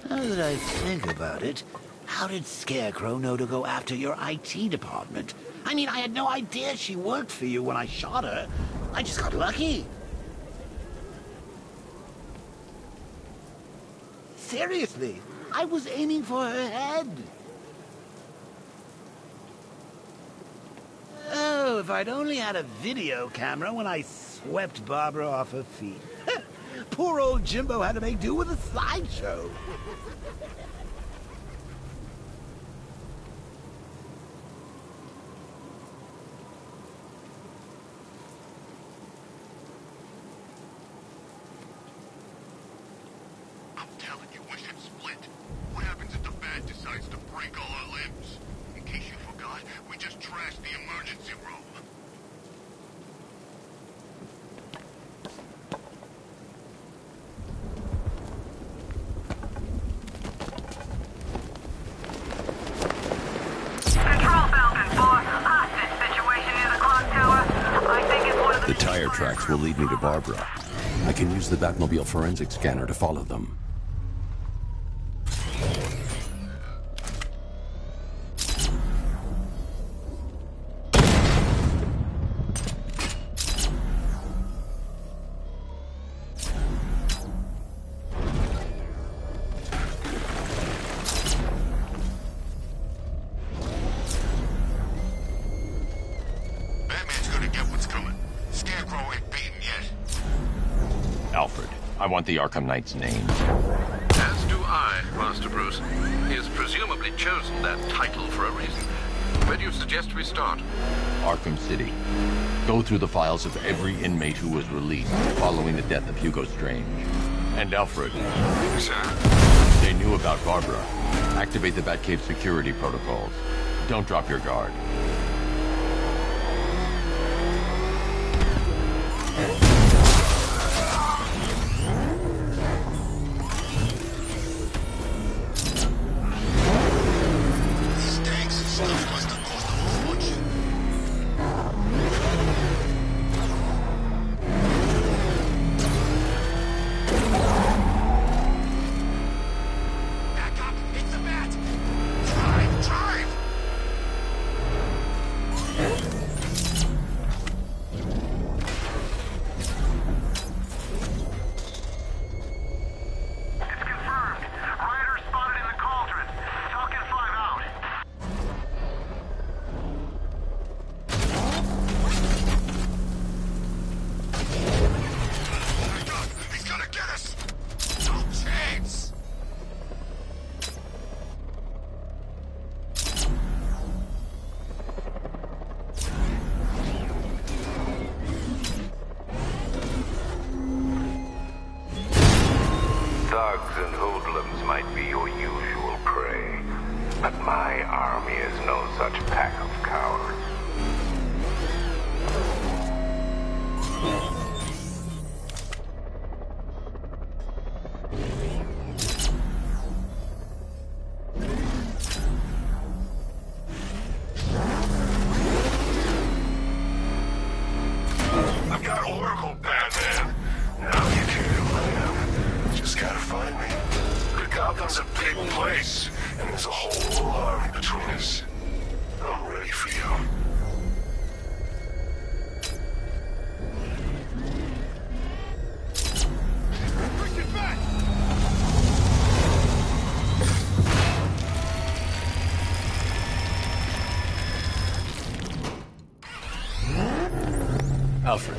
Now that I think about it, how did Scarecrow know to go after your IT department? I mean, I had no idea she worked for you when I shot her. I just got lucky. Seriously, I was aiming for her head. Oh, if I'd only had a video camera when I swept Barbara off her feet. Poor old Jimbo had to make do with a slideshow. I'm telling you, we should split. What happens if the Bat decides to break all our limbs? In case you forgot, we just trashed the emergency room. tire tracks will lead me to Barbara. I can use the Batmobile forensic scanner to follow them. Alfred, I want the Arkham Knight's name. As do I, Master Bruce. He has presumably chosen that title for a reason. Where do you suggest we start? Arkham City. Go through the files of every inmate who was released following the death of Hugo Strange. And Alfred. Sir? They knew about Barbara. Activate the Batcave security protocols. Don't drop your guard. Thugs and hoodlums might be your usual prey, but my army is no such pack of cowards. I've got Oracle, Batman. Now you can do what I am. Just gotta find me. Gotham's a big place, and there's a whole army between us. I'm ready for you. Push it back! Alfred,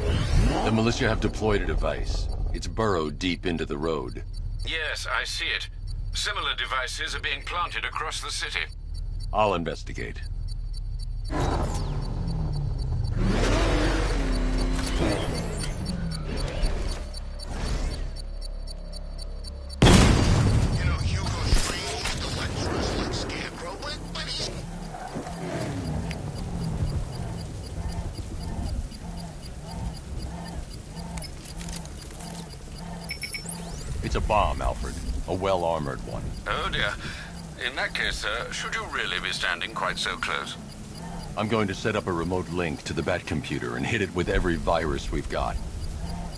the militia have deployed a device. It's burrowed deep into the road. Yes, I see it. Similar devices are being planted across the city. I'll investigate. You know, Hugo Strange used to lecture us like Scarecrow, but he's... It's a bomb, Alfred. A well-armored one. Oh dear. In that case, should you really be standing quite so close? I'm going to set up a remote link to the Bat computer and hit it with every virus we've got.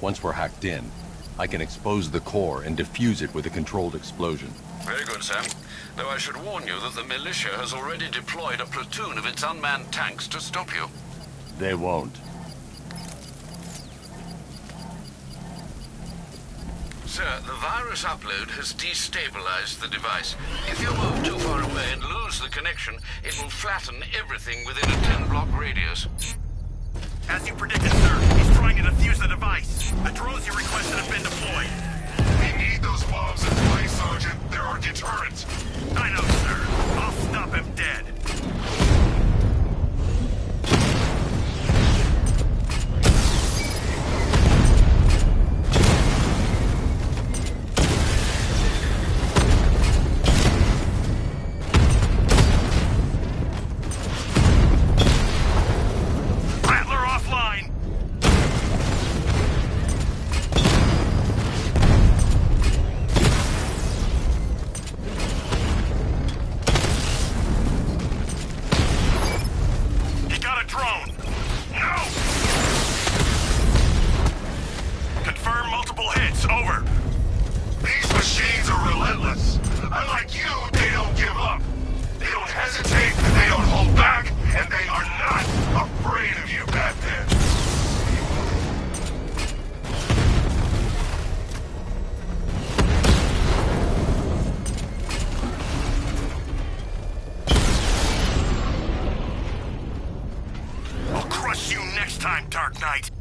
Once we're hacked in, I can expose the core and defuse it with a controlled explosion. Very good, Sam. Though I should warn you that the militia has already deployed a platoon of its unmanned tanks to stop you. They won't. Sir, the virus upload has destabilized the device. If you move too far away and lose the connection, it will flatten everything within a 10-block radius. As you predicted, sir, he's trying to defuse the device. The drones you requested have been deployed. We need those bombs in place, Sergeant. They're our deterrent. I know, sir. I'll stop him dead.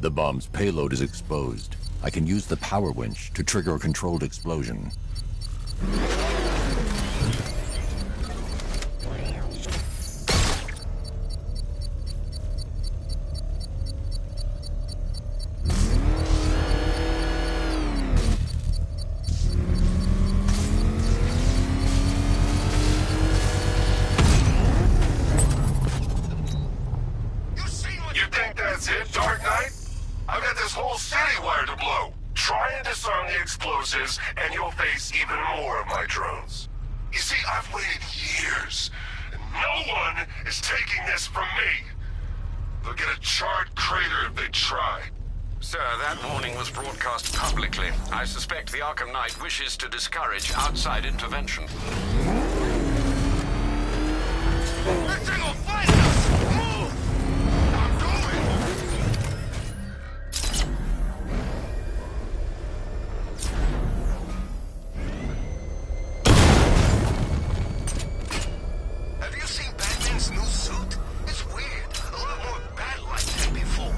The bomb's payload is exposed. I can use the power winch to trigger a controlled explosion. You think that's it, Dark Knight? I've got this whole city wired to blow. Try and disarm the explosives, and you'll face even more of my drones. You see, I've waited years, and no one is taking this from me. They'll get a charred crater if they try. Sir, that warning was broadcast publicly. I suspect the Arkham Knight wishes to discourage outside intervention. That thing will find us! Move! I'm going! Have you seen Batman's new suit? It's weird. A lot more bat-like than before.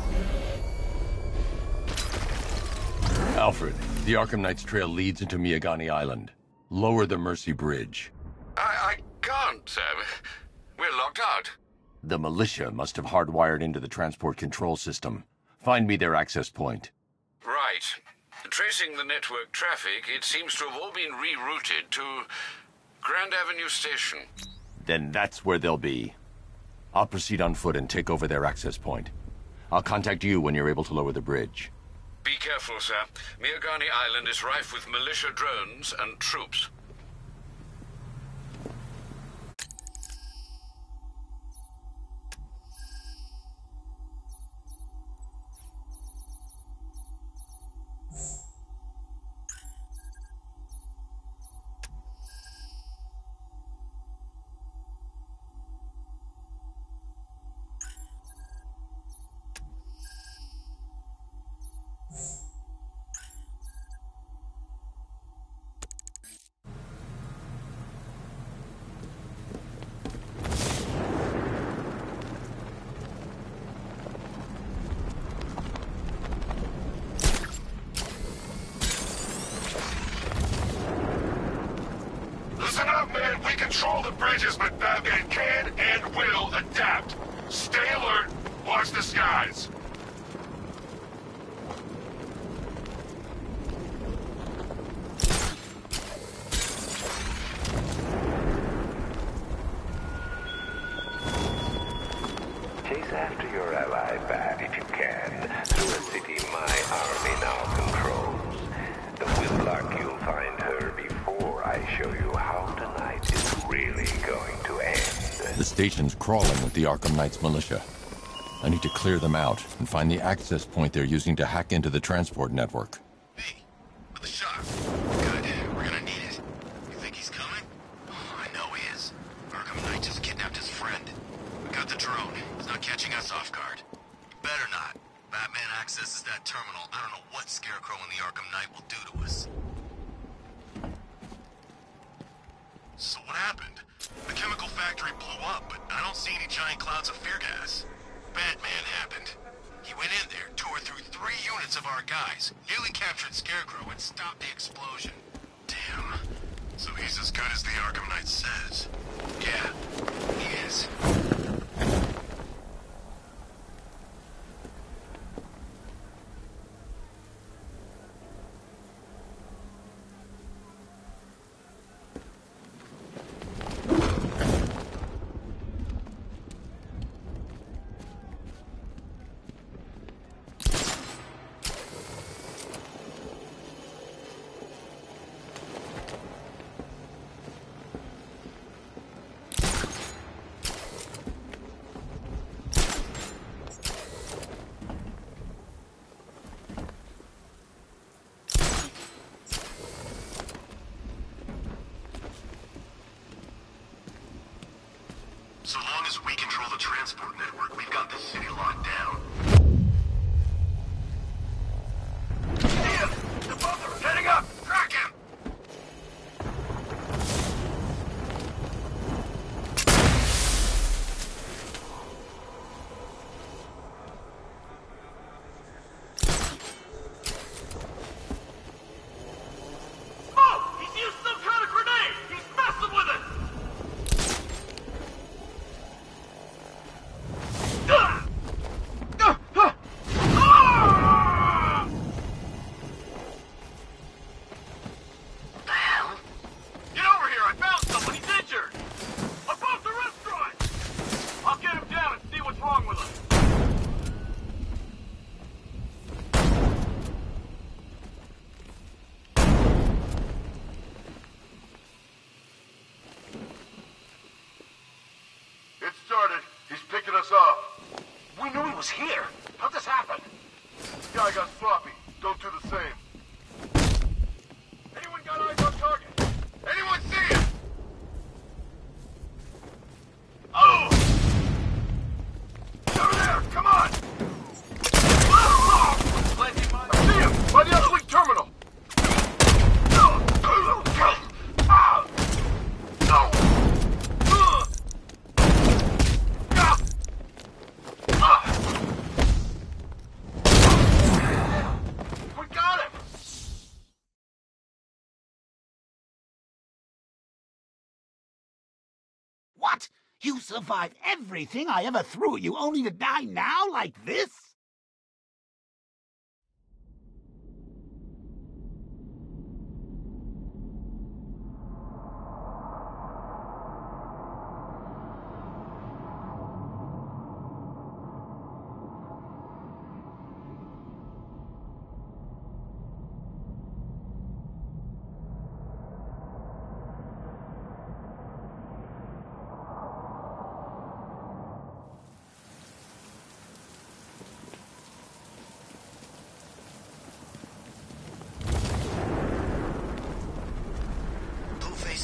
Alfred, the Arkham Knight's trail leads into Miagani Island. Lower the Mercy Bridge. I can't, sir. We're locked out. The militia must have hardwired into the transport control system. Find me their access point. Right. Tracing the network traffic, it seems to have all been rerouted to Grand Avenue Station. Then that's where they'll be. I'll proceed on foot and take over their access point. I'll contact you when you're able to lower the bridge. Be careful, sir. Miagani Island is rife with militia drones and troops. Listen up, man. We control the bridges, but Batman can and will adapt. Stay alert. Watch the skies. Chase after your ally, Bat, if you can, through a city my army now controls. The Whiplock, you'll find her before I show you how tonight is really going to end. The station's crawling with the Arkham Knight's militia. I need to clear them out and find the access point they're using to hack into the transport network. Hey, with the shot. Good. We're gonna need it. You think he's coming? Oh, I know he is. Arkham Knight just kidnapped his friend. We got the drone. He's not catching us off guard. Better not. Batman accesses that terminal. I don't know what Scarecrow and the Arkham Knight will do to us. So what happened? The chemical factory blew up, but I don't see any giant clouds of fear gas. Batman happened. He went in there, tore through 3 units of our guys, nearly captured Scarecrow, and stopped the explosion. Damn. So he's as good as the Arkham Knight says. Yeah, he is. So long as we control the transport network, we've got this city locked down. Ian! The bumper's heading up! Track him! get started. He's picking us off. We knew he was here. How'd this happen? This guy got sloppy. Don't do the same. Anyone got eyes on target? Anyone see him? Oh! Over there! Come on! I see him! By the uplink terminal! We got him! What? You survived everything I ever threw at you only to die now like this?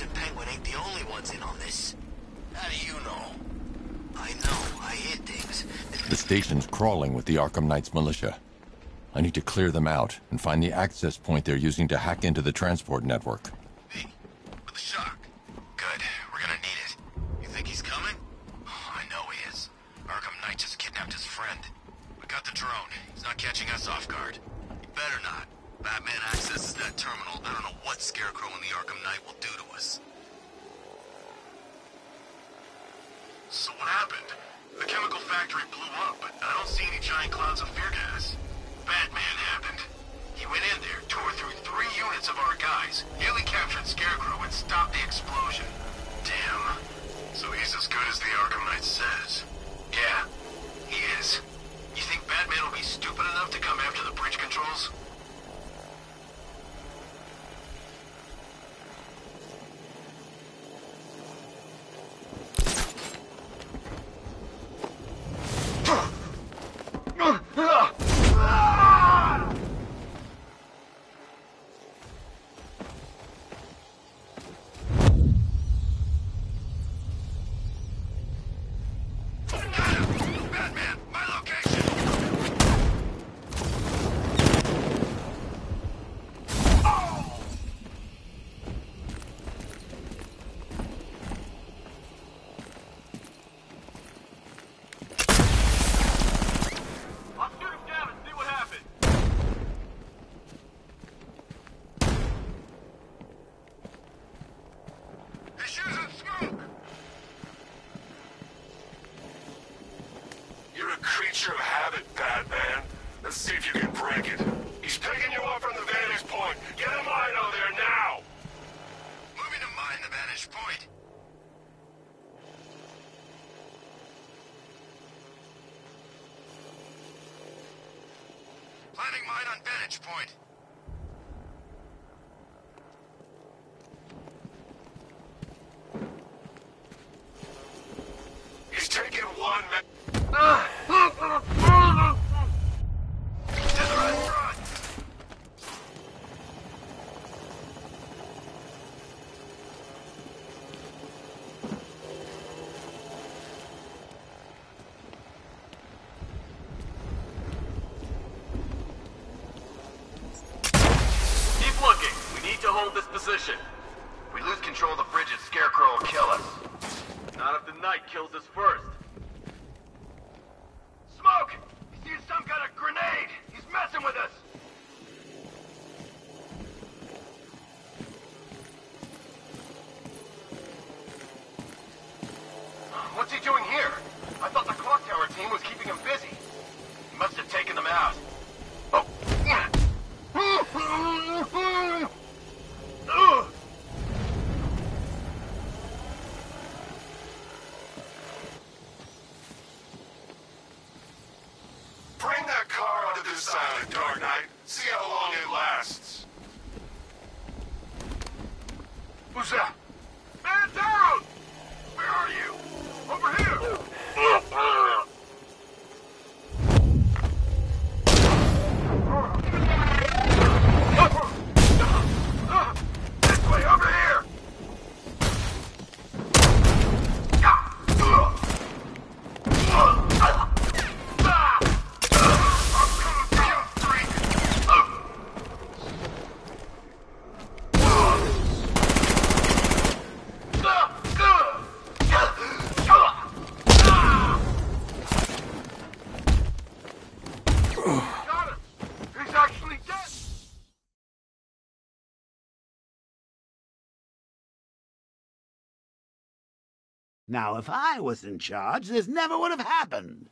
And Penguin ain't the only ones in on this. How do you know? I know, I hear things. The station's crawling with the Arkham Knights militia. I need to clear them out and find the access point they're using to hack into the transport network. Hey, with the shock. Good, we're gonna need it. You think he's coming? Oh, I know he is. Arkham Knight just kidnapped his friend. We got the drone. He's not catching us off guard. He better not. Batman accesses that terminal. I don't know what Scarecrow and the Arkham Knight will do to us. So what happened? The chemical factory blew up, but I don't see any giant clouds of fear gas. Batman happened. He went in there, tore through 3 units of our guys, nearly captured Scarecrow, and stopped the explosion. Damn. So he's as good as the Arkham Knight says. Yeah, he is. You think Batman will be stupid enough to come after the bridge controls? Creature of habit, Batman. Let's see if you can break it. He's picking you up from the vantage point. Get a mine out there now! Moving to mine the vantage point. Planting mine on vantage point. He's taking one man. Keep looking. We need to hold this position. If we lose control of the bridges, Scarecrow will kill us. Not if the Knight kills us first. Smoke! He's used some kind of grenade! He's messing with us! What's he doing here? I thought the clock tower team was keeping him busy. He must have taken them out. Oh! Bring that car onto this island, Dark Knight. See how long it lasts. Who's that? Man down! Where are you? Over here! Now, if I was in charge, this never would have happened.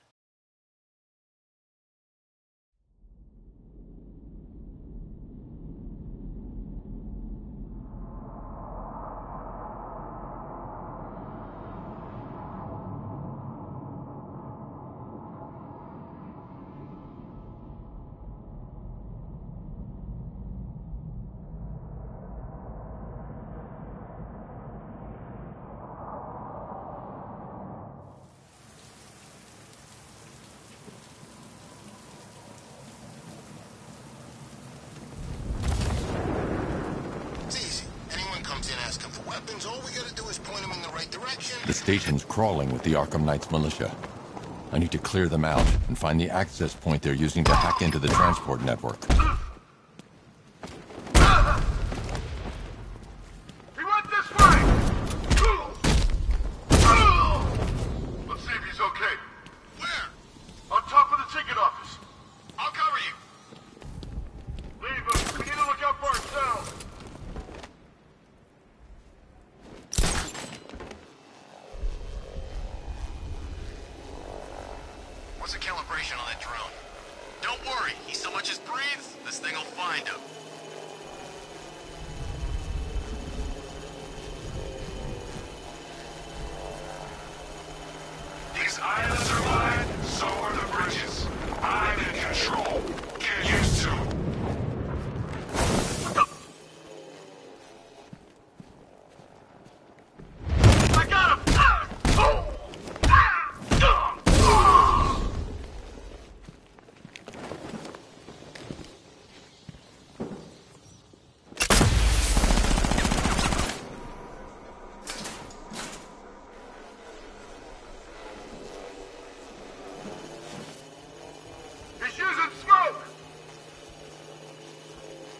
All we gotta do is point them in the right direction. The station's crawling with the Arkham Knight's militia. I need to clear them out and find the access point they're using to hack into the transport network. He went this way! Let's see if he's okay. Where? On top of the ticket office. I'll cover you. Leave him. We need to look out for ourselves. What's the calibration on that drone? Don't worry, he so much as breathes, this thing will find him. These islands are mine, so are the bridges. I'm in control. Get used to it. I got him! He's using smoke!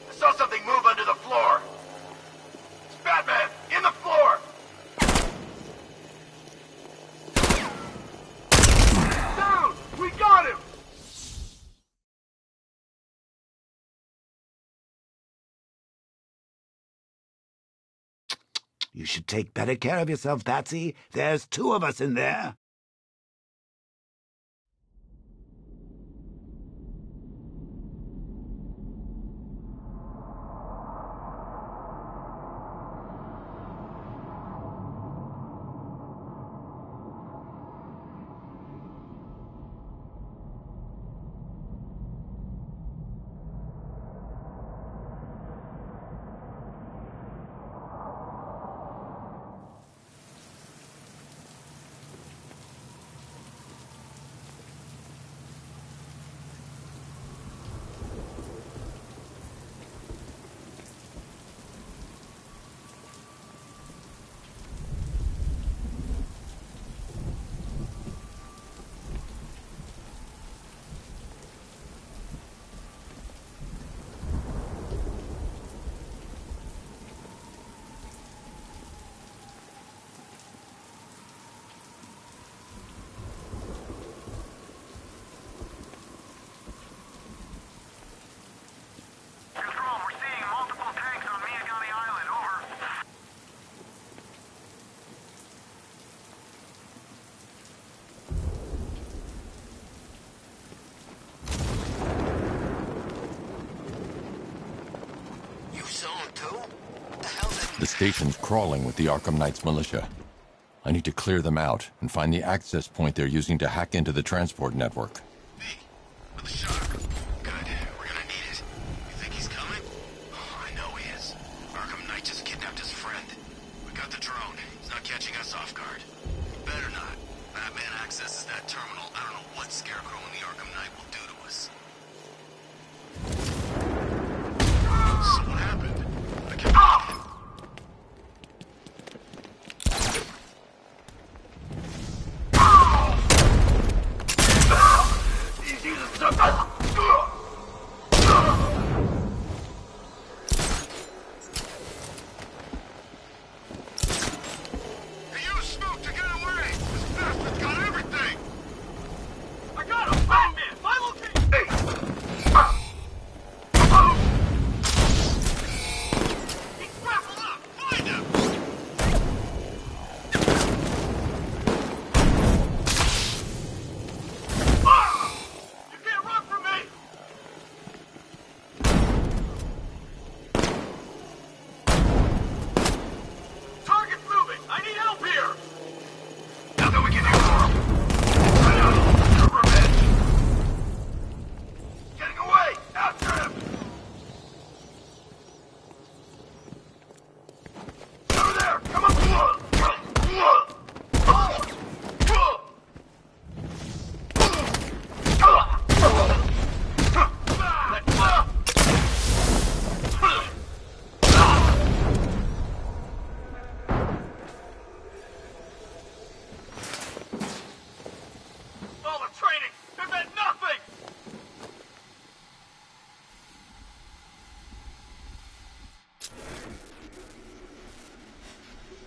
I saw something move under the floor. It's Batman, in the floor! Down! We got him! You should take better care of yourself, Patsy. There's two of us in there. The station's crawling with the Arkham Knight's militia. I need to clear them out and find the access point they're using to hack into the transport network. B, with a shark. Good. We're gonna need it. You think he's coming? Oh, I know he is. Arkham Knight just kidnapped his friend. We got the drone. He's not catching us off guard. Better not. Batman accesses that terminal. I don't know what Scarecrow and the Arkham Knight will do to us. So what happened? I can't believe it. Location!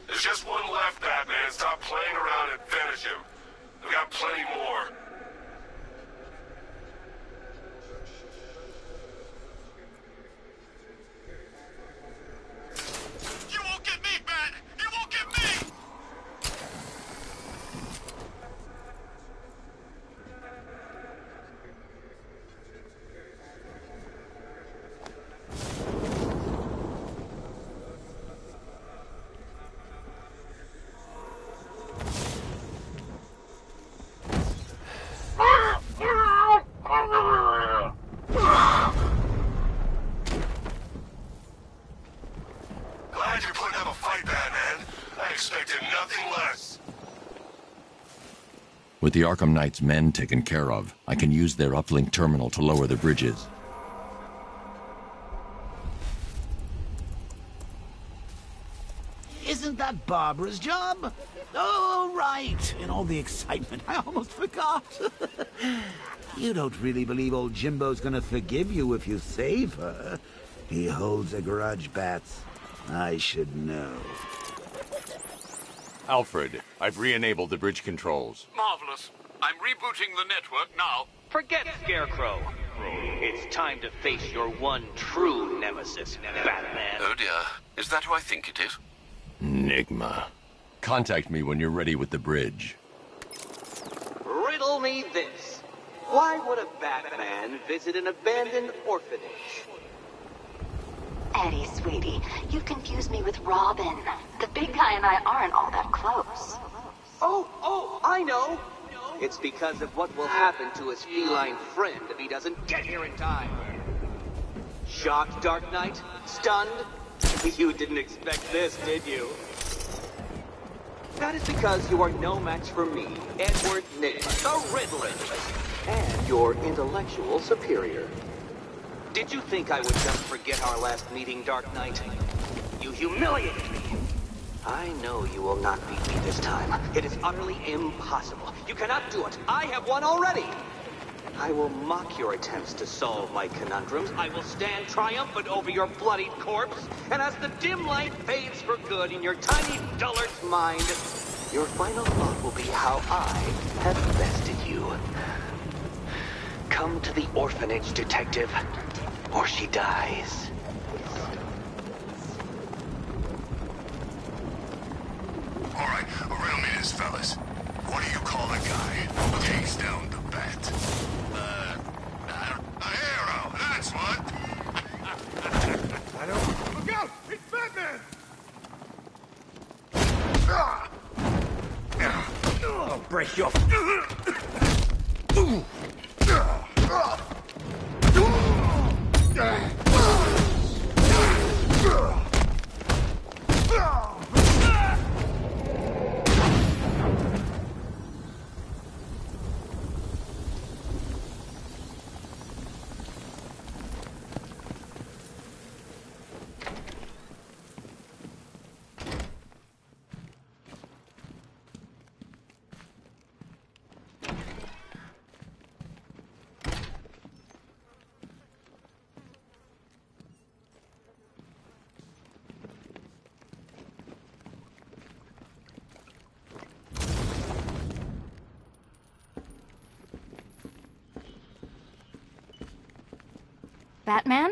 There's just one left, Batman. Stop playing around and finish him. We've got plenty more. You won't get me, Bat! You won't get me! Glad you're putting up a fight, Batman. I expected nothing less. With the Arkham Knight's men taken care of, I can use their uplink terminal to lower the bridges. Isn't that Barbara's job? Oh, right. In all the excitement, I almost forgot. You don't really believe old Jimbo's gonna forgive you if you save her. He holds a grudge, Bats. I should know. Alfred, I've re-enabled the bridge controls. Marvelous. I'm rebooting the network now. Forget Scarecrow. It's time to face your one true nemesis, Batman. Oh dear. Is that who I think it is? Enigma. Contact me when you're ready with the bridge. Riddle me this. Why would a Batman visit an abandoned orphanage? Eddie, sweetie, you confused me with Robin. The big guy and I aren't all that close. Oh, I know. It's because of what will happen to his feline friend if he doesn't get here in time. Shocked, Dark Knight? Stunned? You didn't expect this, did you? That is because you are no match for me, Edward Nygma, the Riddler, and your intellectual superior. Did you think I would just forget our last meeting, Dark Knight? You humiliated me. I know you will not beat me this time. It is utterly impossible. You cannot do it. I have won already. I will mock your attempts to solve my conundrums. I will stand triumphant over your bloodied corpse. And as the dim light fades for good in your tiny dullard's mind, your final thought will be how I have bested you. Come to the orphanage, detective, or she dies. All right, riddle me this, fellas. What do you call a guy who takes down the bat? A hero, that's what. I don't... Look out! It's Batman! I'll break your... Batman?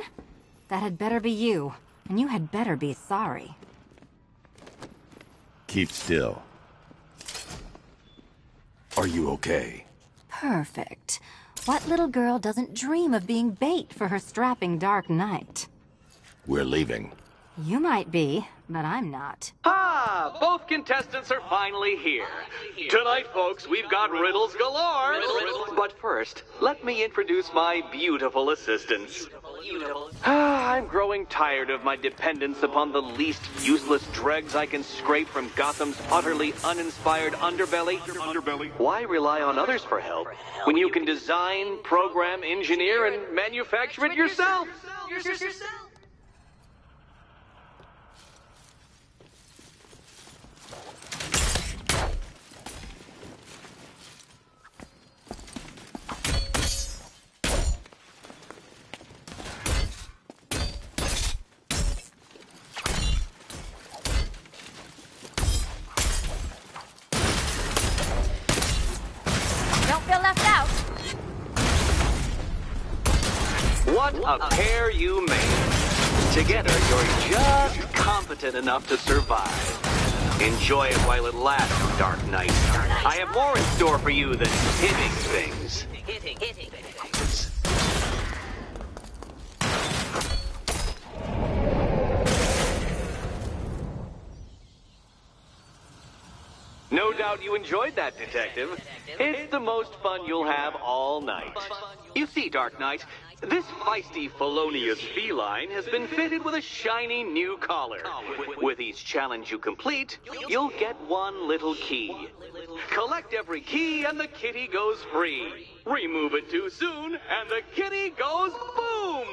That had better be you, and you had better be sorry. Keep still. Are you okay? Perfect. What little girl doesn't dream of being bait for her strapping Dark Knight? We're leaving. You might be, but I'm not. Ah, both contestants are finally here. Tonight, folks, we've got riddles galore. But first, let me introduce my beautiful assistants. I'm growing tired of my dependence upon the least useless dregs I can scrape from Gotham's utterly uninspired underbelly. Why rely on others for help when you can design, program, engineer, and manufacture it yourself? Don't feel left out. What a pair you made. Together, you're just competent enough to survive. Enjoy it while it lasts, Dark Knight. I have more in store for you than hitting things. Hitting things. No doubt you enjoyed that, Detective. It's the most fun you'll have all night. You see, Dark Knight, this feisty, felonious feline has been fitted with a shiny new collar. With each challenge you complete, you'll get one little key. Collect every key and the kitty goes free. Remove it too soon and the kitty goes boom!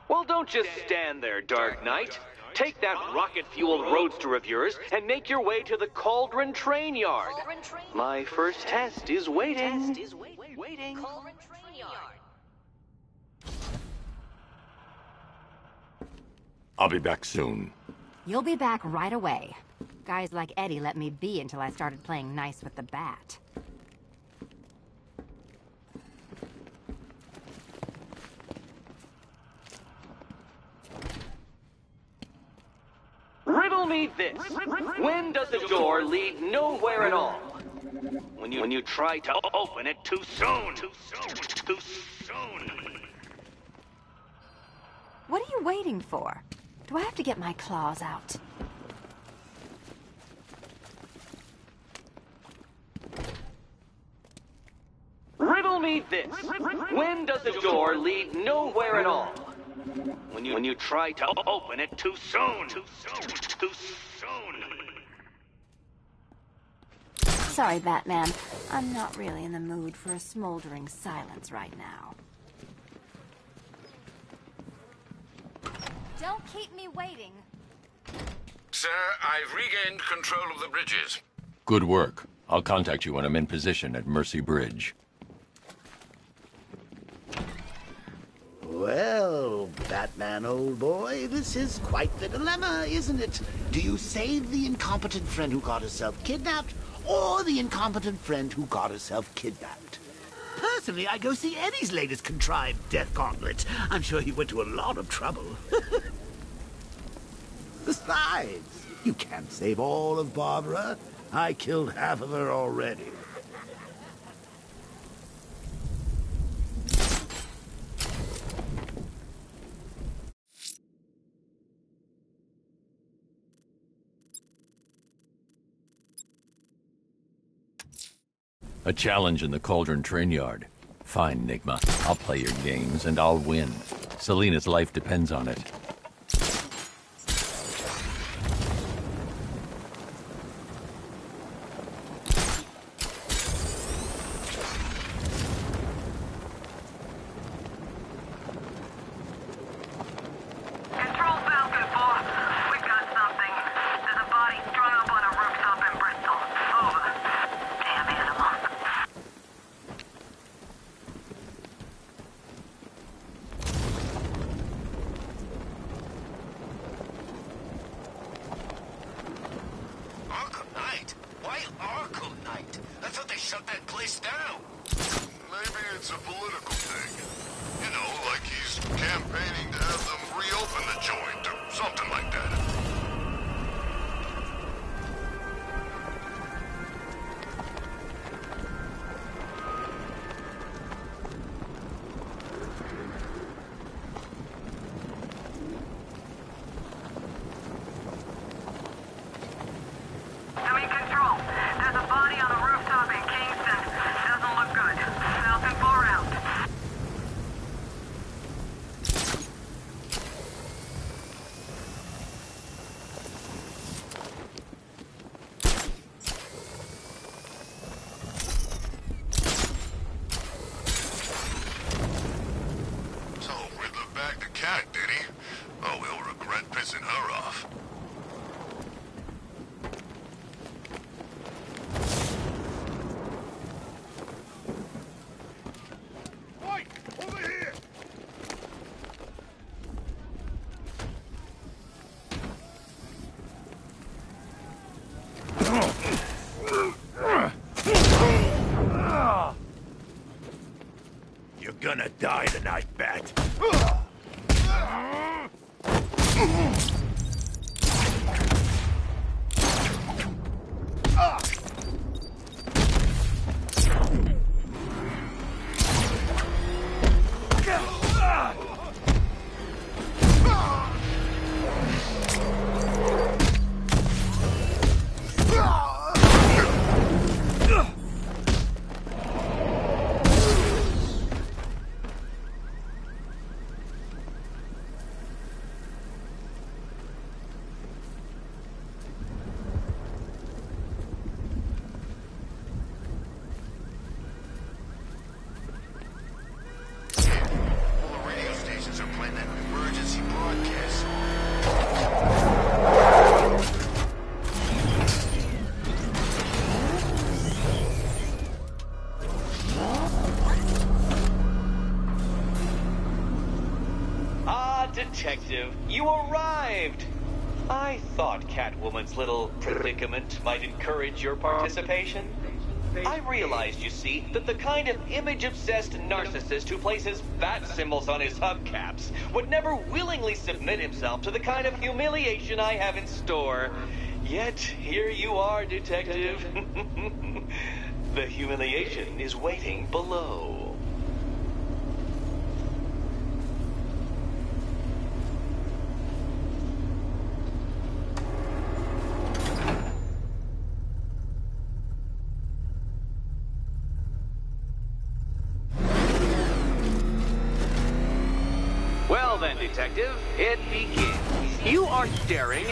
Well, don't just stand there, Dark Knight. Take that rocket-fueled roadster of yours and make your way to the Cauldron Train Yard. My first test is waiting. I'll be back soon. You'll be back right away. Guys like Eddie let me be until I started playing nice with the bat. Riddle me this. When does a door lead nowhere at all? When you try to open it too soon. Too soon. What are you waiting for? Do I have to get my claws out? Riddle me this. When does a door lead nowhere at all? When you try to open it too soon. Too soon. Sorry, Batman. I'm not really in the mood for a smoldering silence right now. Don't keep me waiting. Sir, I've regained control of the bridges. Good work. I'll contact you when I'm in position at Mercy Bridge. Well, Batman, old boy, this is quite the dilemma, isn't it? Do you save the incompetent friend who got herself kidnapped, or the incompetent friend who got herself kidnapped? Personally, I go see Eddie's latest contrived death gauntlet. I'm sure he went to a lot of trouble. Besides, you can't save all of Barbara. I killed half of her already. A challenge in the Cauldron Train Yard. Fine, Nigma. I'll play your games, and I'll win. Selina's life depends on it. shut that place down. Maybe it's a political thing. You know, like he's campaigning to have them reopen the joint or something like that. Control. There's a body on the rooftop in Kingston. Doesn't look good. Falcon 4 out. pissing her off. Wait! Over here! You're gonna die tonight, Bat. Detective, you arrived! I thought Catwoman's little predicament might encourage your participation. I realized, you see, that the kind of image-obsessed narcissist who places bat symbols on his hubcaps would never willingly submit himself to the kind of humiliation I have in store. Yet, here you are, Detective. The humiliation is waiting below. Detective, it begins. You are staring,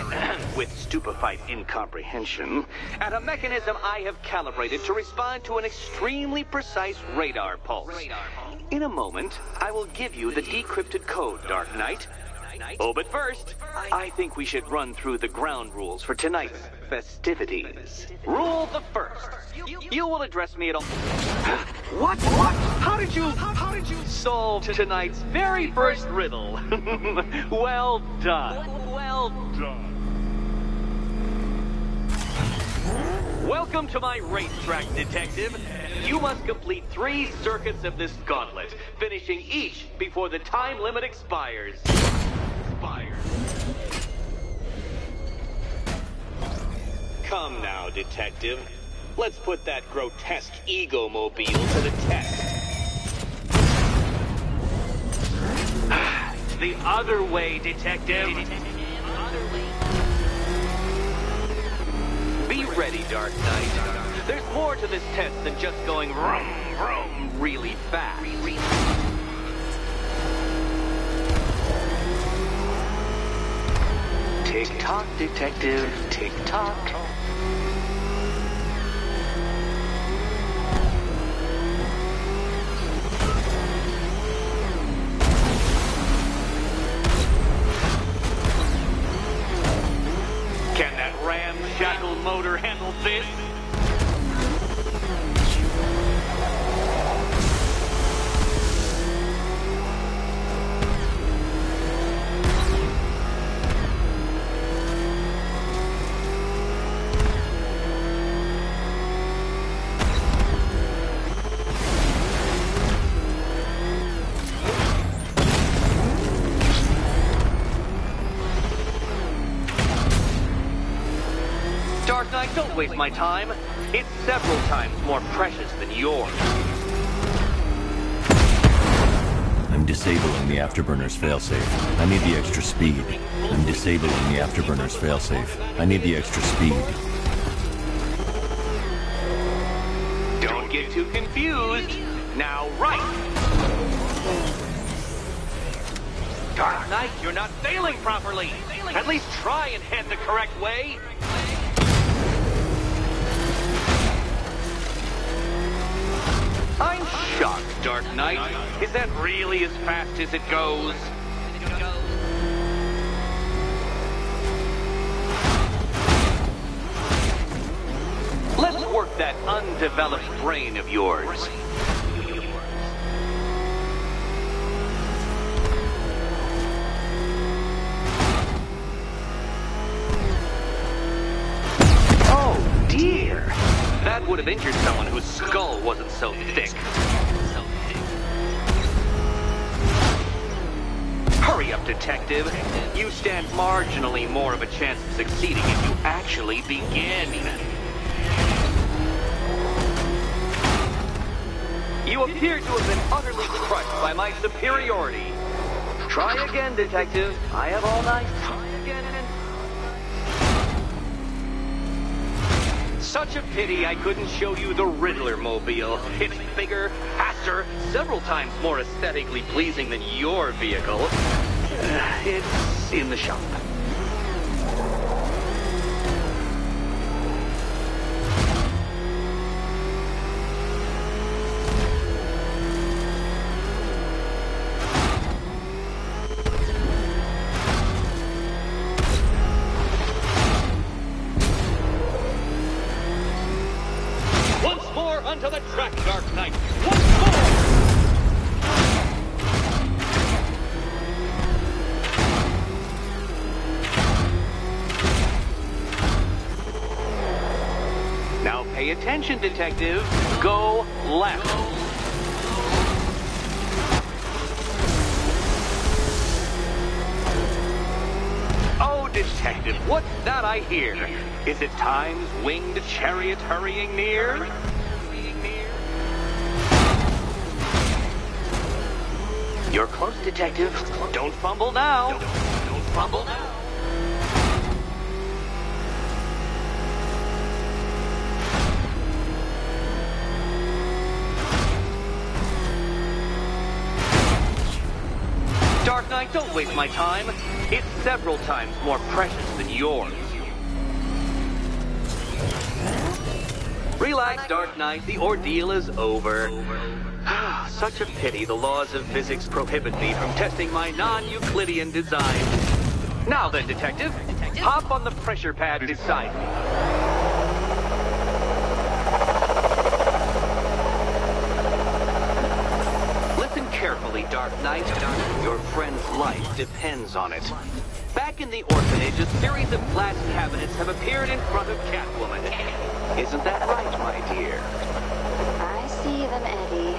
with stupefied incomprehension, at a mechanism I have calibrated to respond to an extremely precise radar pulse. In a moment, I will give you the decrypted code, Dark Knight. Oh, but first, I think we should run through the ground rules for tonight's festivities. Rule the first. You will address me at all. What? How did you solve tonight's very first riddle? Well done. Well done. Welcome to my racetrack, Detective. You must complete 3 circuits of this gauntlet, finishing each before the time limit expires. Come now, Detective. Let's put that grotesque ego-mobile to the test. The other way, Detective. Be ready, Dark Knight. There's more to this test than just going vroom, vroom really fast. Tick-tock, Detective. Tick-tock. Can that ramshackle motor handle this? Dark Knight, don't waste my time. It's several times more precious than yours. I'm disabling the afterburner's failsafe. I need the extra speed. I'm disabling the afterburner's failsafe. I need the extra speed. Don't get too confused. Now, right. Dark Knight, you're not failing properly. At least try and head the correct way. I'm shocked, Dark Knight. Is that really as fast as it goes? underdeveloped brain of yours. Oh, dear. That would have injured someone whose skull wasn't so thick. Hurry up, Detective. You stand marginally more of a chance of succeeding if you actually begin. You appear to have been utterly crushed by my superiority. Try again, Detective. I have all night. Try again. Such a pity I couldn't show you the Riddler mobile. It's bigger, faster, several times more aesthetically pleasing than your vehicle. It's in the shop. Onto the track, Dark Knight. Once more! Now pay attention, Detective. Go left. Oh, Detective, what's that I hear? Is it time's winged chariot hurrying near? You're close, Detective. Don't fumble now. Don't fumble now. Dark Knight, don't waste my time. It's several times more precious than yours. Relax, Dark Knight. The ordeal is over. Such a pity the laws of physics prohibit me from testing my non-Euclidean design. Now then, Detective, hop on the pressure pad beside me. Listen carefully, Dark Knight. Your friend's life depends on it. Back in the orphanage, a series of glass cabinets have appeared in front of Catwoman. Isn't that right, my dear? I see them, Eddie.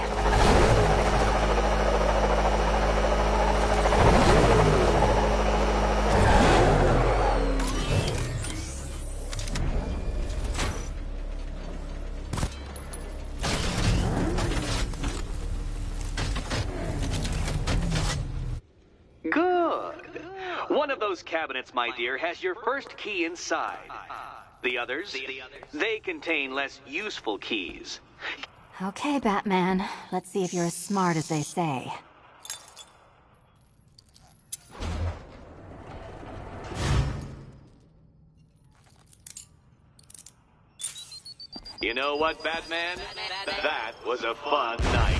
Good. One of those cabinets, my dear, has your first key inside. The others, they contain less useful keys. Okay, Batman. Let's see if you're as smart as they say. You know what, Batman? That was a fun night.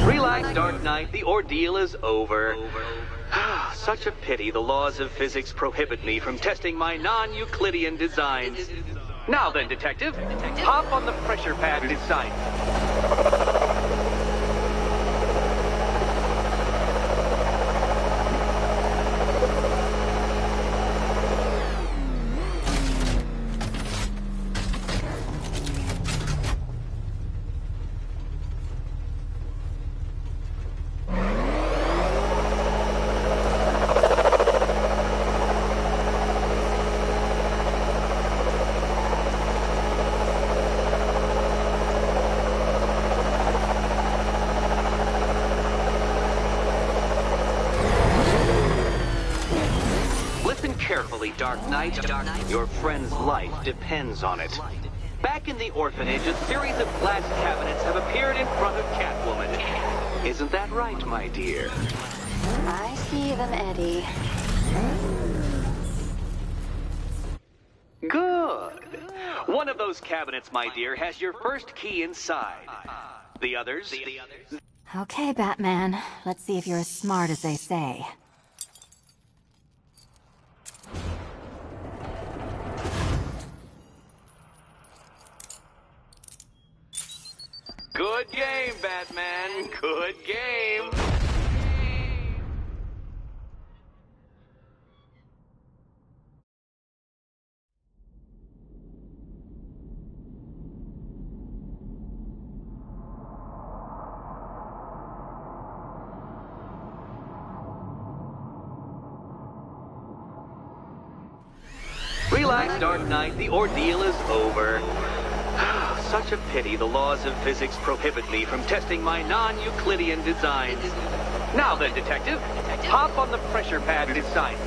Relax, Dark Knight. The ordeal is over. Such a pity the laws of physics prohibit me from testing my non-Euclidean designs. Now then, Detective, hop on the pressure pad beside me. Carefully, Dark Knight. Your friend's life depends on it. Back in the orphanage, a series of glass cabinets have appeared in front of Catwoman. Isn't that right, my dear? I see them, Eddie. Good. One of those cabinets, my dear, has your first key inside. The others? Okay, Batman. Let's see if you're as smart as they say. Good game, Batman. Good game. Relax, Dark Knight. The ordeal is over. Such a pity the laws of physics prohibit me from testing my non-Euclidean designs. Now then, Detective, hop on the pressure pad beside me.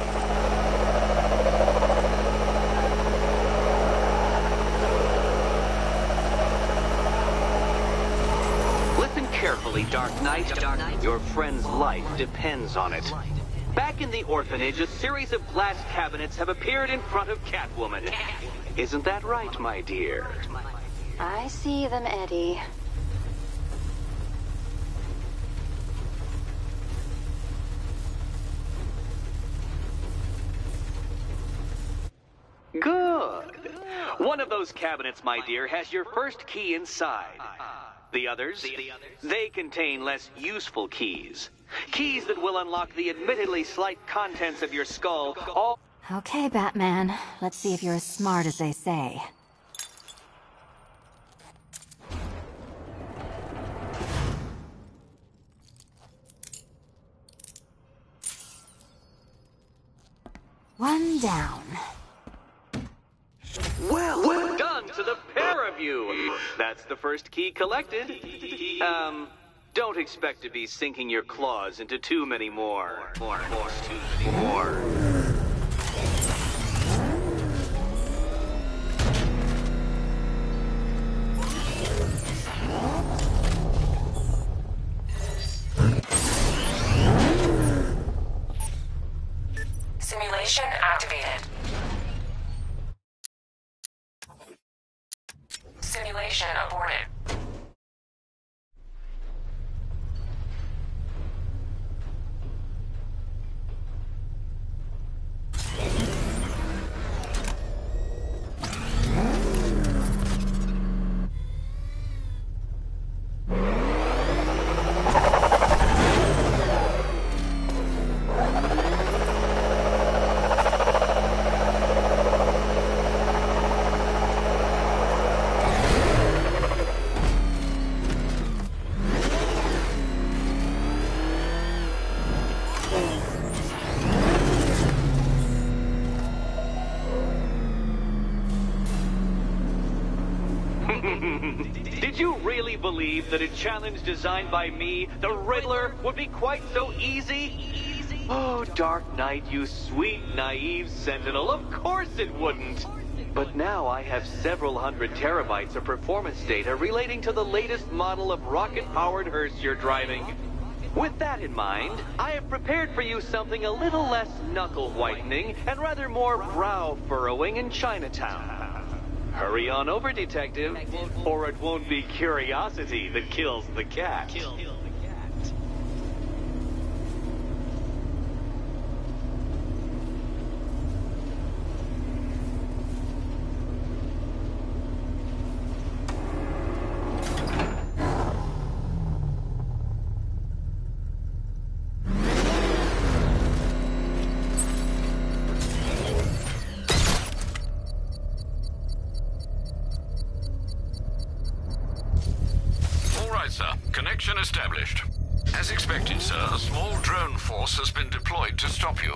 Listen carefully, Dark Knight. Your friend's life depends on it. Back in the orphanage, a series of glass cabinets have appeared in front of Catwoman. Isn't that right, my dear? I see them, Eddie. Good. One of those cabinets, my dear, has your first key inside. The others? They contain less useful keys. Keys that will unlock the admittedly slight contents of your skull, all... Okay, Batman. Let's see if you're as smart as they say. One down. Well done to the pair of you. That's the first key collected. Don't expect to be sinking your claws into too many more. More. Simulation activated. Simulation aborted. Did you really believe that a challenge designed by me, the Riddler, would be quite so easy? Oh, Dark Knight, you sweet, naive sentinel, of course it wouldn't. But now I have several hundred terabytes of performance data relating to the latest model of rocket-powered hearse you're driving. With that in mind, I have prepared for you something a little less knuckle-whitening and rather more brow-furrowing in Chinatown. Hurry on over, Detective, or it won't be curiosity that kills the cat. Connection established. As expected, sir, a small drone force has been deployed to stop you.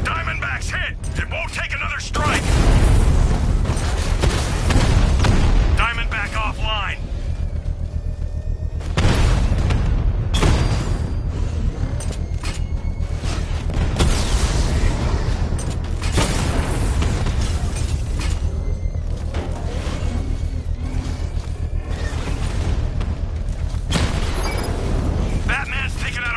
Diamondback's hit! It won't take another strike! Diamondback offline! Batman's taking out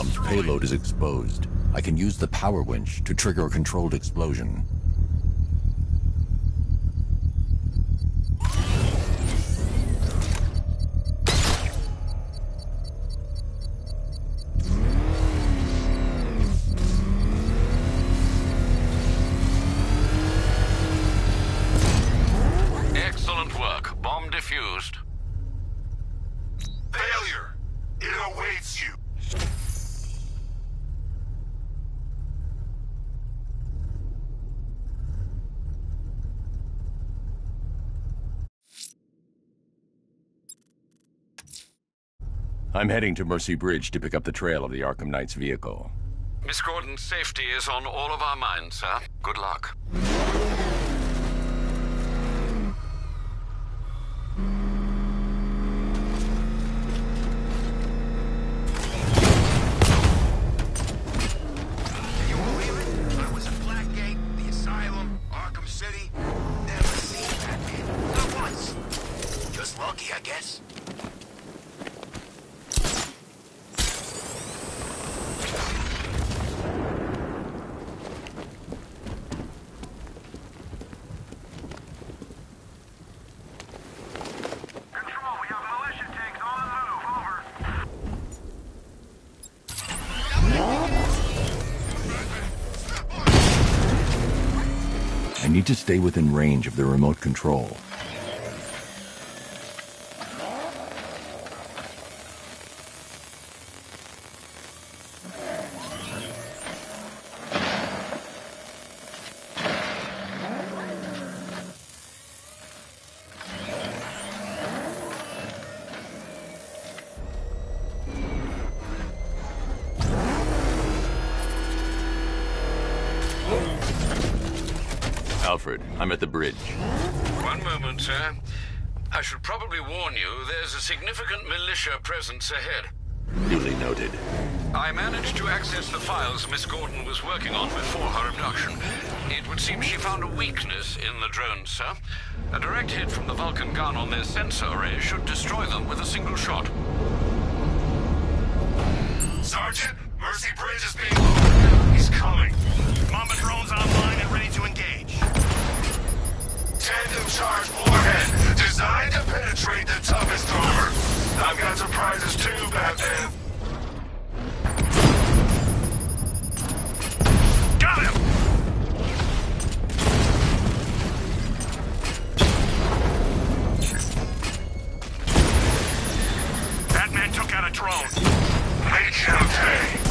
bomb's payload is exposed. I can use the power winch to trigger a controlled explosion. Excellent work. Bomb defused. Failure! It awaits you! I'm heading to Mercy Bridge to pick up the trail of the Arkham Knight's vehicle. Miss Gordon's safety is on all of our minds, sir. Good luck. Can you believe it? I was at Blackgate, the Asylum, Arkham City. Never seen Batman. Not once. Just lucky, I guess. I need to stay within range of the remote control. Alfred, I'm at the bridge. One moment, sir. I should probably warn you, there's a significant militia presence ahead. Duly noted. I managed to access the files Miss Gordon was working on before her abduction. It would seem she found a weakness in the drones, sir. A direct hit from the Vulcan gun on their sensor array should destroy them with a single shot. Sergeant, Mercy Bridge is being lowered. He's coming. Mamba drones online and ready to engage. Tandem charge warhead, designed to penetrate the toughest armor. I've got surprises too, Batman. Got him! Batman took out a drone. Make him pay.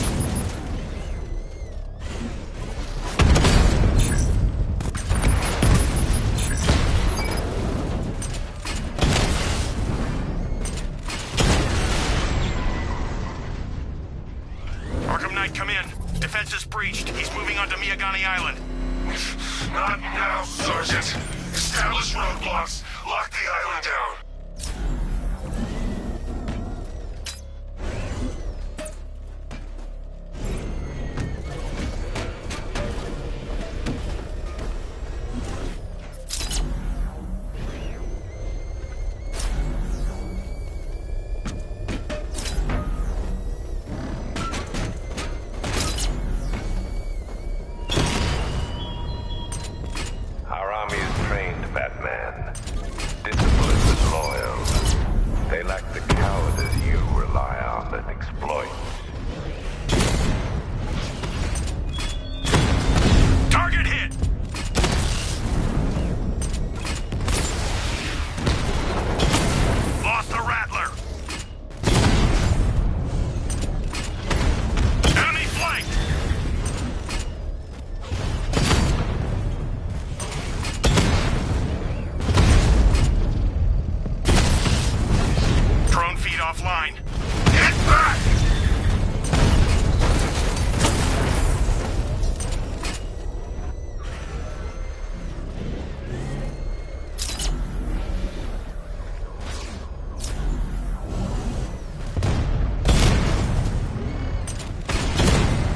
Arkham Knight, come in. Defense is breached. He's moving onto Miyagani Island. Not now, Sergeant. Establish roadblocks. Lock the island down. Our army is trained, Batman. Disciplined and loyal. They lack the cowardice you rely on and exploit. Target hit! Lost the Rattler. Enemy flanked! Drone feed offline. Get back!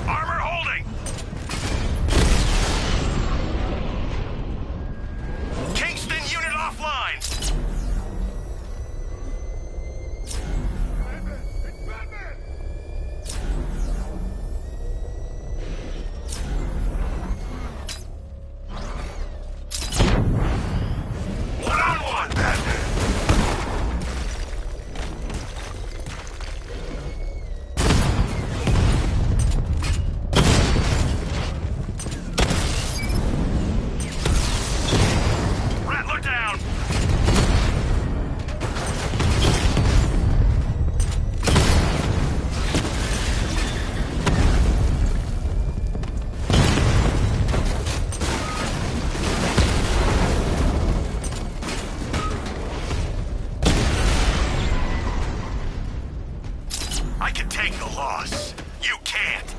Armor holding! Kingston unit offline! claws. You can't.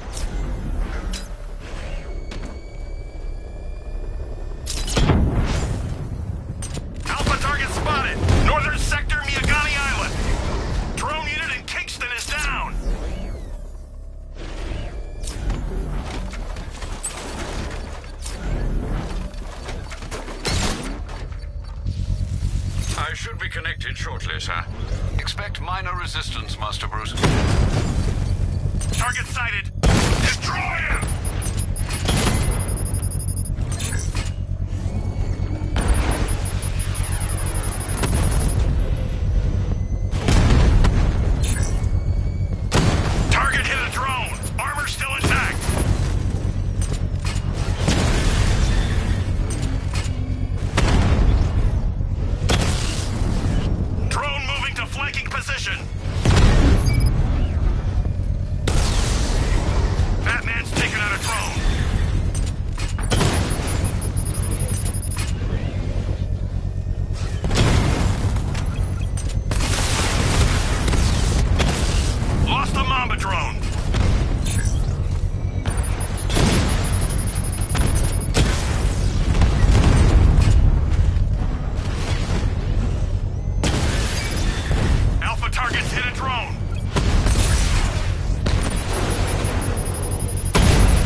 Alpha target spotted. Northern sector, Miyagani Island. Drone unit in Kingston is down. I should be connected shortly, sir. Expect minor resistance, Master Bruce. Target sighted. Destroy him! Target hit a drone. Armor still intact. Drone moving to flanking position. Batman's taken out a drone. Lost the Mamba drone. Alpha targets hit a drone.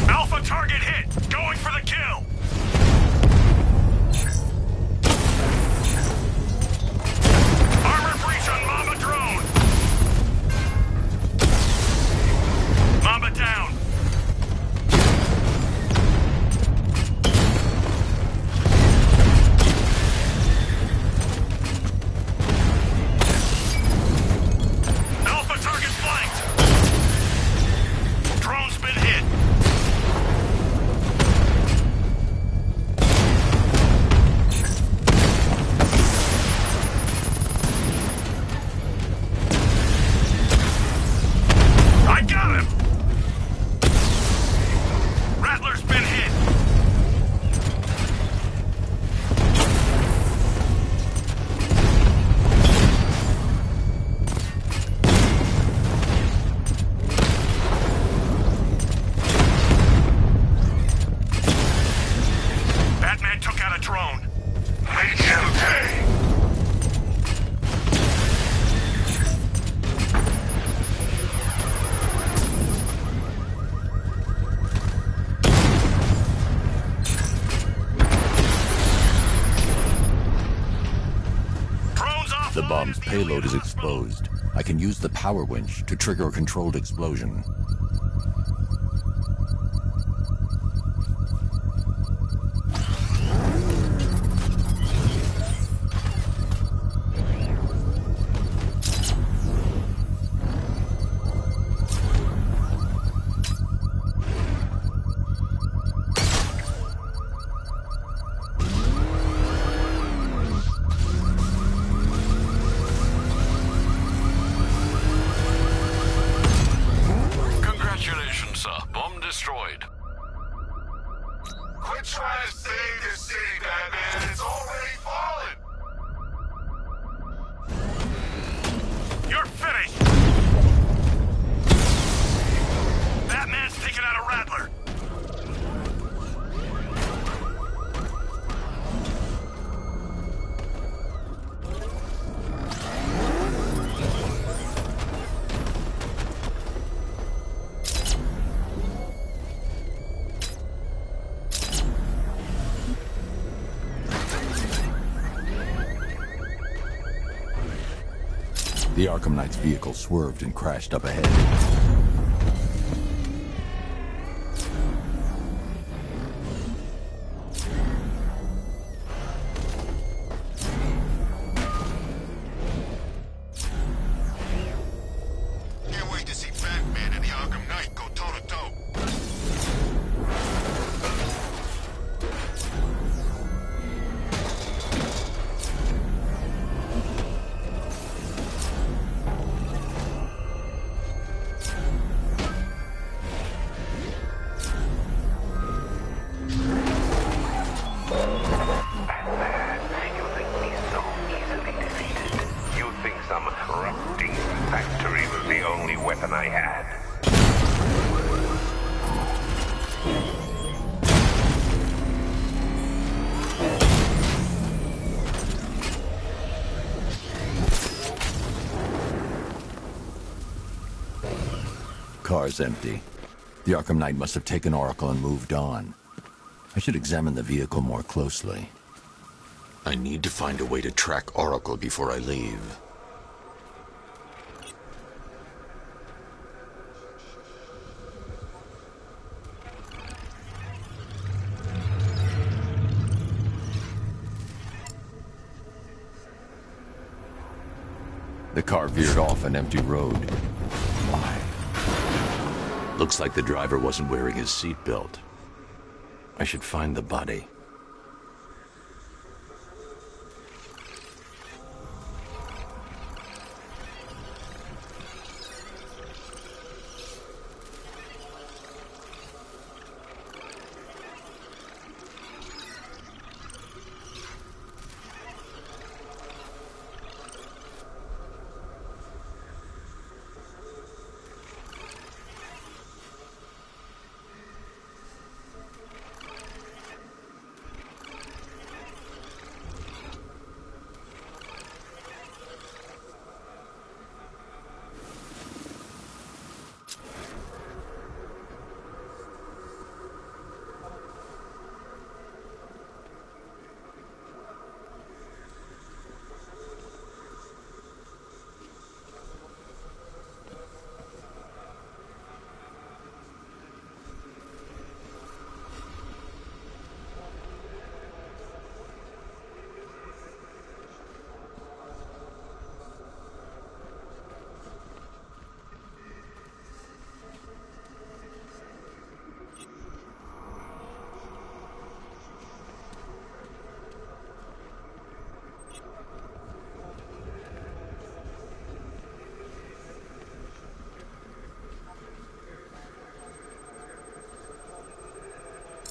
Alpha target hit. Going for the kill. Armor breach on Mamba drone. Mamba down. Alpha target flanked. Drone's been hit. I got him! Rattler's been hit! Batman took out a drone. Make him pay! Drones offline. The bomb's as the payload elite is exposed. I can use the power winch to trigger a controlled explosion. Congratulations, sir. Bomb destroyed. Quit trying to save this city, Batman. It's already fallen. You're finished! Batman's taken out a Rattler. The Arkham Knight's vehicle swerved and crashed up ahead. Can't wait to see Batman and the Arkham Knight go toe-to-toe. Factory was the only weapon I had. car's empty. The Arkham Knight must have taken Oracle and moved on. I should examine the vehicle more closely. I need to find a way to track Oracle before I leave. The car veered off an empty road. Why? Looks like the driver wasn't wearing his seatbelt. I should find the body.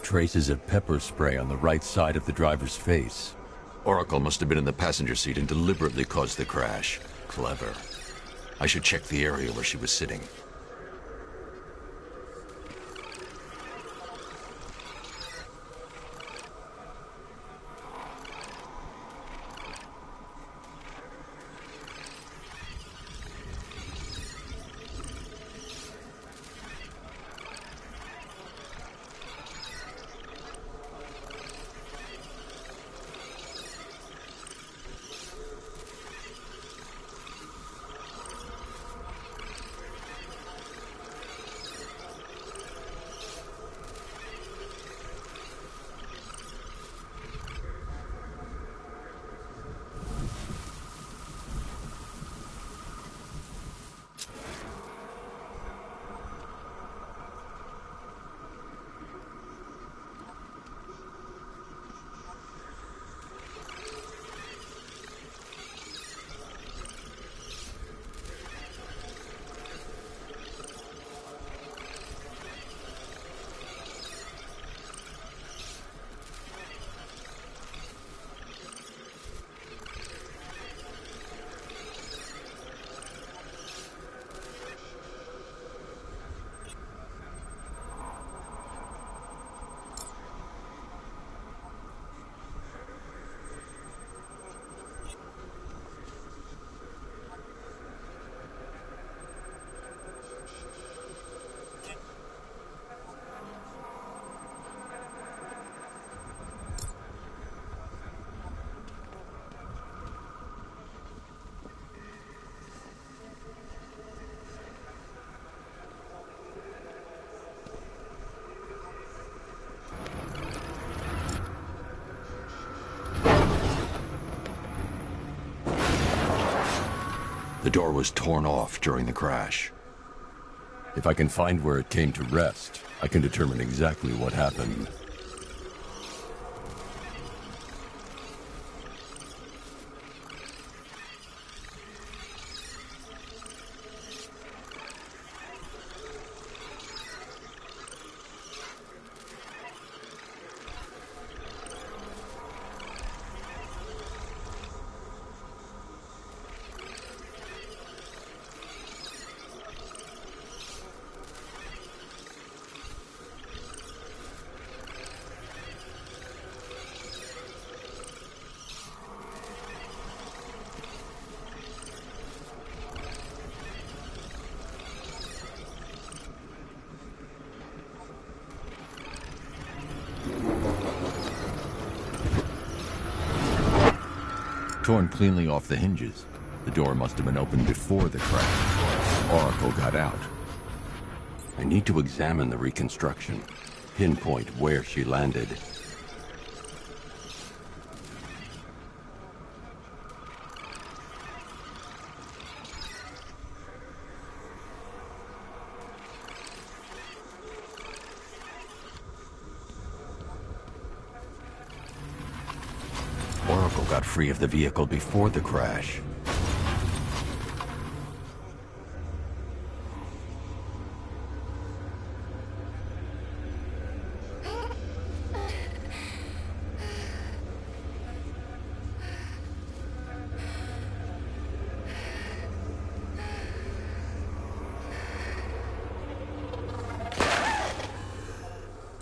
Traces of pepper spray on the right side of the driver's face. Oracle must have been in the passenger seat and deliberately caused the crash. Clever. I should check the area where she was sitting. The door was torn off during the crash. If I can find where it came to rest, I can determine exactly what happened. torn cleanly off the hinges. The door must have been opened before the crash. Oracle got out. I need to examine the reconstruction, pinpoint where she landed. Oracle got free of the vehicle before the crash.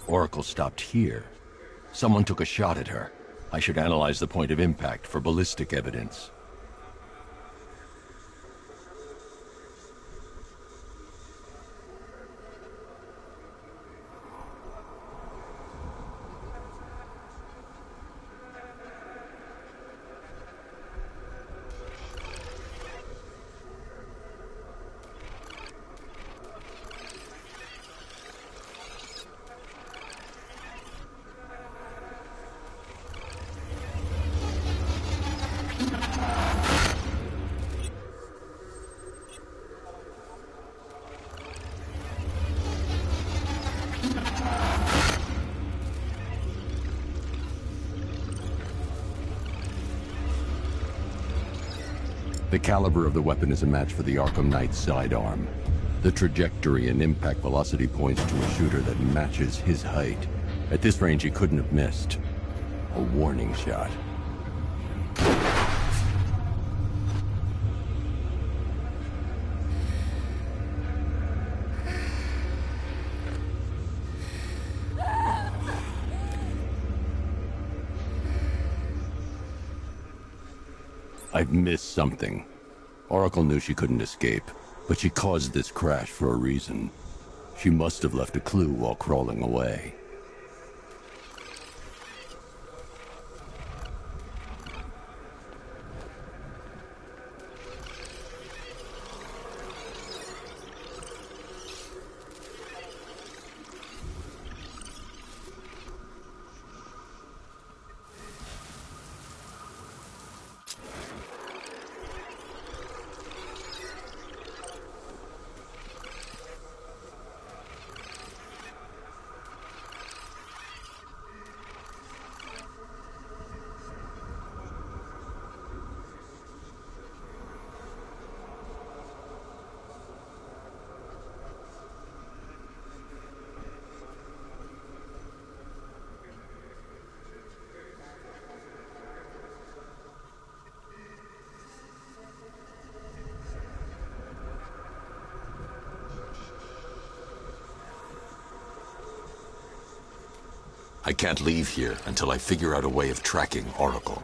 Oracle stopped here. Someone took a shot at her. I should analyze the point of impact for ballistic evidence. The caliber of the weapon is a match for the Arkham Knight's sidearm. The trajectory and impact velocity points to a shooter that matches his height. At this range, he couldn't have missed. A warning shot. I've missed something. Oracle knew she couldn't escape, but she caused this crash for a reason. She must have left a clue while crawling away. I can't leave here until I figure out a way of tracking Oracle.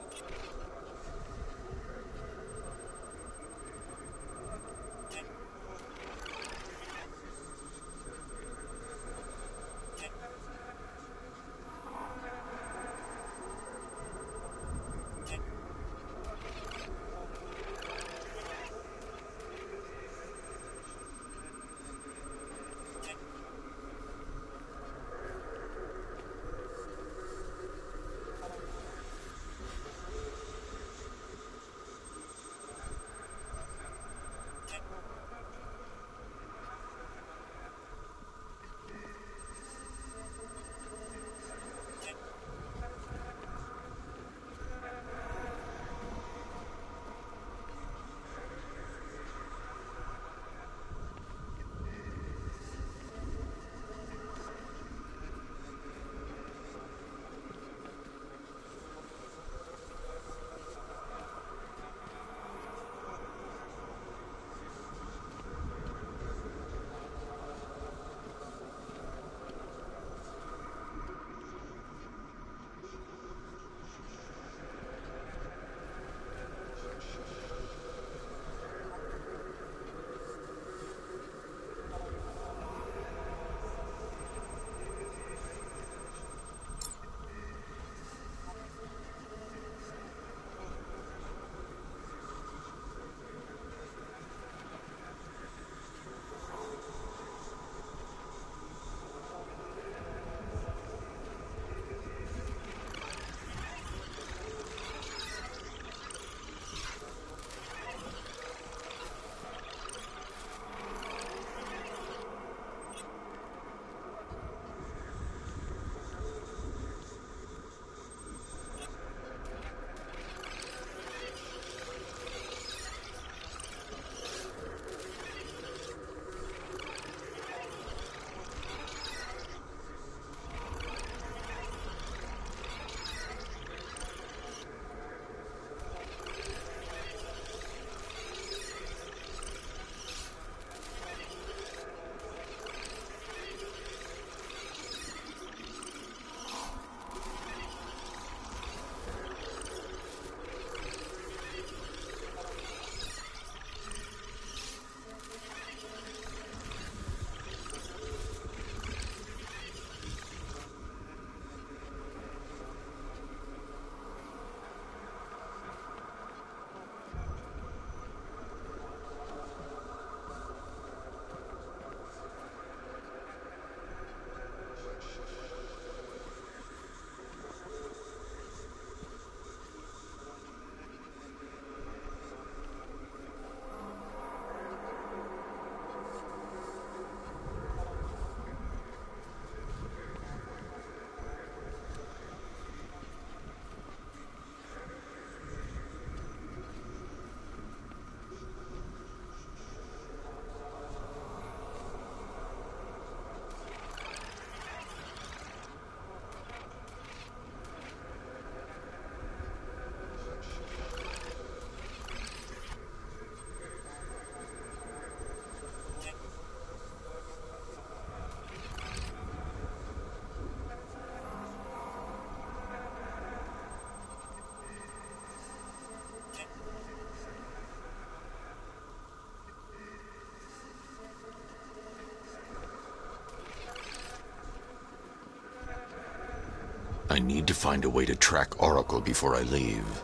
I need to find a way to track Oracle before I leave.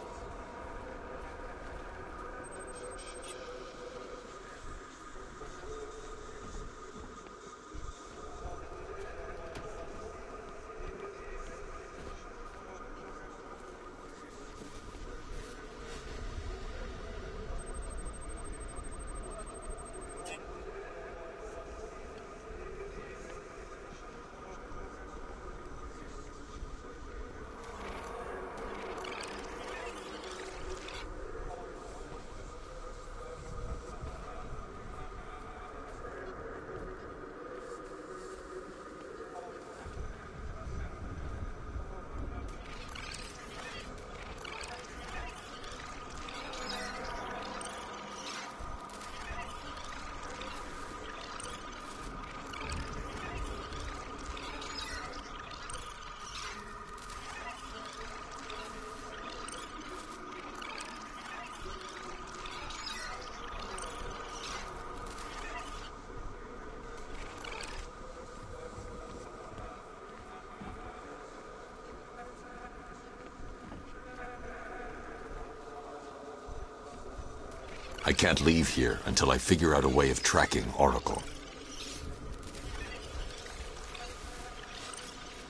I can't leave here until I figure out a way of tracking Oracle.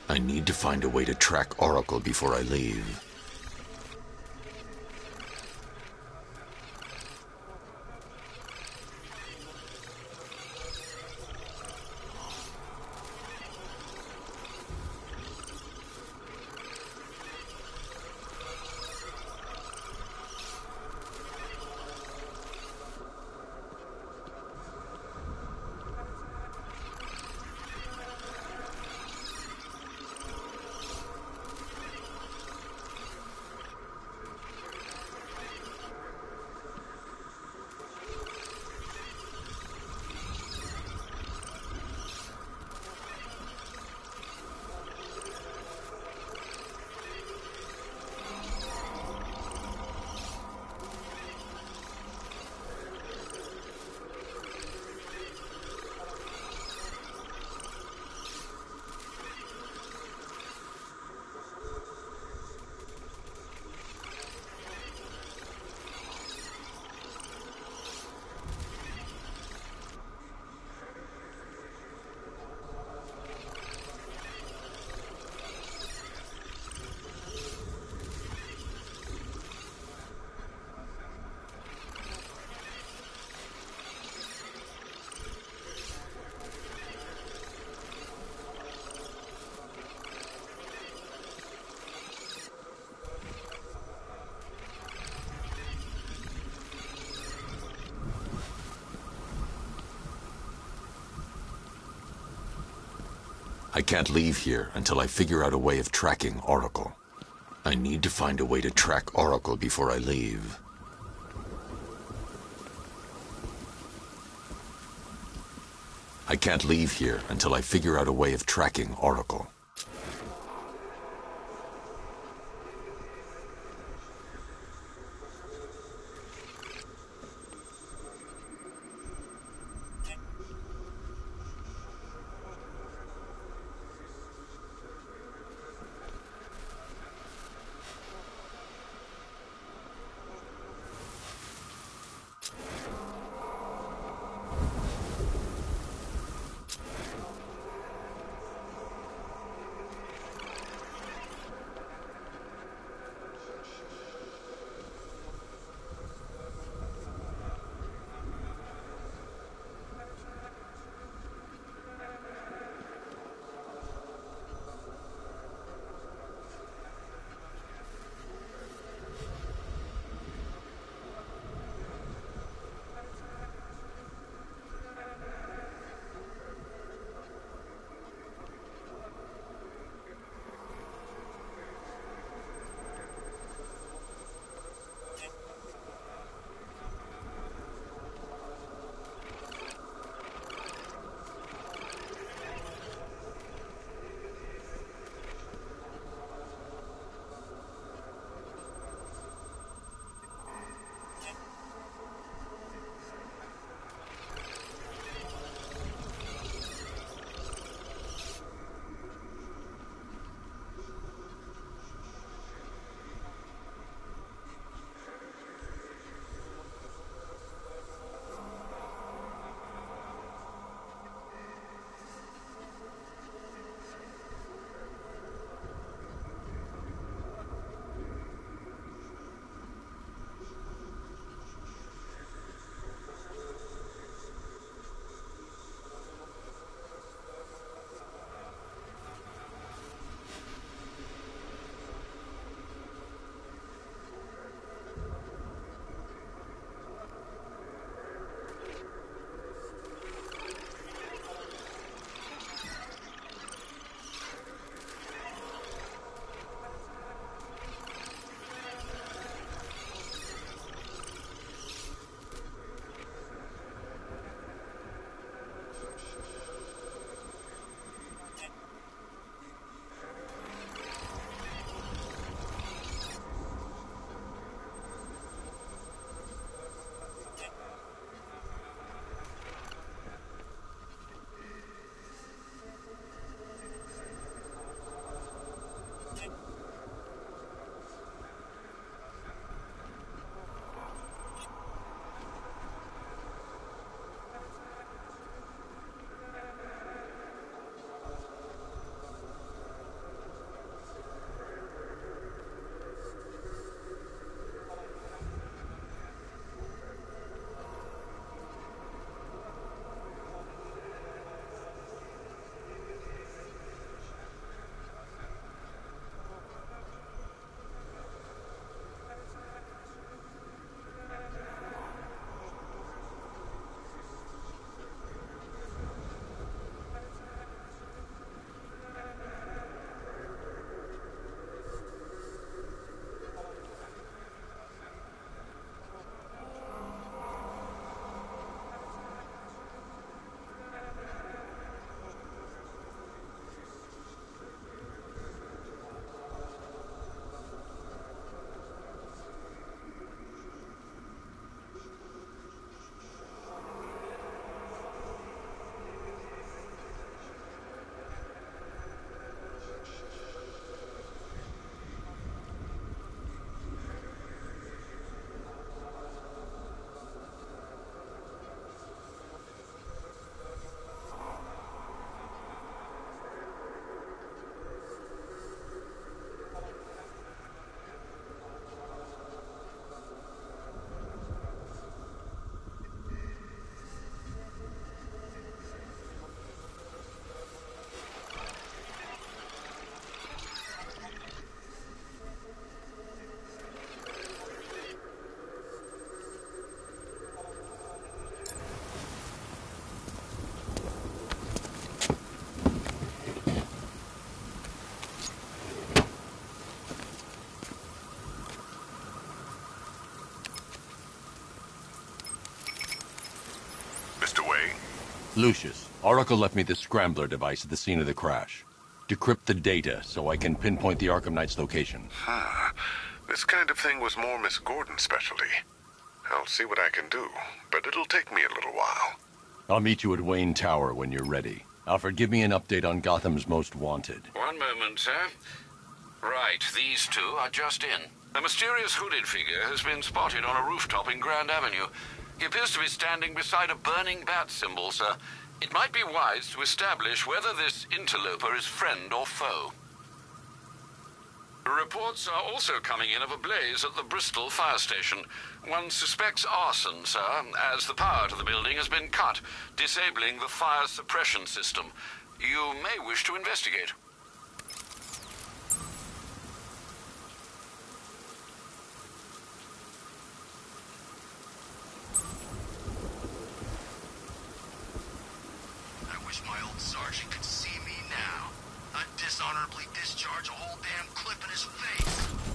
I need to find a way to track Oracle before I leave. I can't leave here until I figure out a way of tracking Oracle. I need to find a way to track Oracle before I leave. I can't leave here until I figure out a way of tracking Oracle. Lucius, Oracle left me the scrambler device at the scene of the crash. Decrypt the data so I can pinpoint the Arkham Knight's location. This kind of thing was more Miss Gordon's specialty. I'll see what I can do, but it'll take me a little while. I'll meet you at Wayne Tower when you're ready. Alfred, give me an update on Gotham's Most Wanted. One moment, sir. Right, these two are just in. A mysterious hooded figure has been spotted on a rooftop in Grand Avenue. He appears to be standing beside a burning bat symbol, sir. It might be wise to establish whether this interloper is friend or foe. Reports are also coming in of a blaze at the Bristol fire station. One suspects arson, sir, as the power to the building has been cut, disabling the fire suppression system. You may wish to investigate. I wish my old sergeant could see me now. I'd dishonorably discharge a whole damn clip in his face.